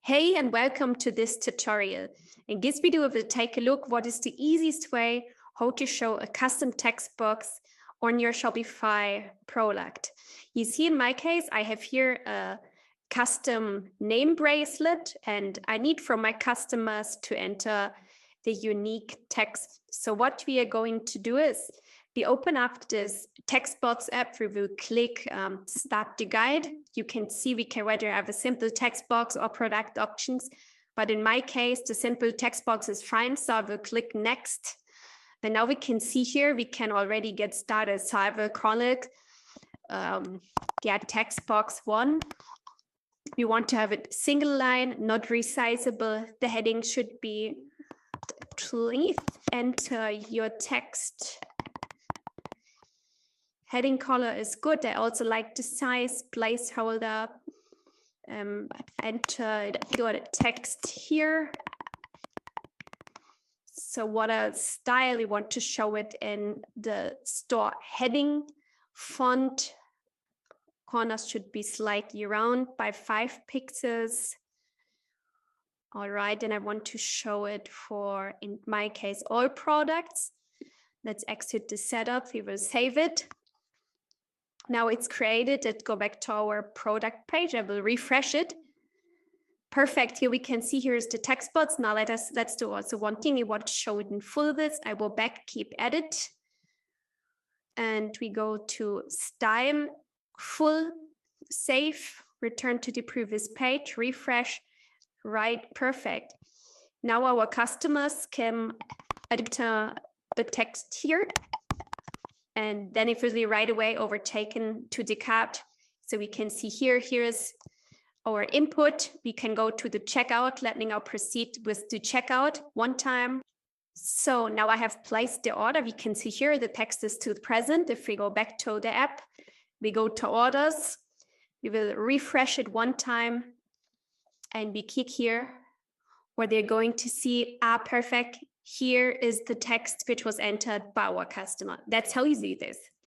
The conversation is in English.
Hey, and welcome to this tutorial. In this video, we will take a look what is the easiest way how to show a custom text box on your Shopify product. You see, in my case, I have here a custom name bracelet, and I need from my customers to enter the unique text. So what we are going to do is we open up this Textbox app. We will click Start the Guide. You can see we can either have a simple text box or product options. But in my case, the simple text box is fine. So I will click Next. And now we can see here, we can already get started. So I will call it text box 1. We want to have it single line, not resizable. The heading should be, please enter your text. Heading color is good. I also like the size. Placeholder. Enter your text here. So what a style you want to show it in the store heading. Font corners should be slightly round by 5 pixels. All right, and I want to show it for, in my case, all products. Let's exit the setup. We will save it. Now it's created. Let's go back to our product page. I will refresh it. Perfect. Here we can see here's the text box. Now let's do also one thing. We want to show it in full this. I will back, keep edit. And we go to style, full, save, return to the previous page, refresh, right, perfect. Now our customers can edit the text here. And then it will be right away overtaken to the cart. So we can see here's our input. We can go to the checkout. Let me now proceed with the checkout one time. So now I have placed the order. We can see here the text is still present. If we go back to the app, we go to orders. We will refresh it one time and we click here where they're going to see, perfect. Here is the text which was entered by our customer. That's how easy it is.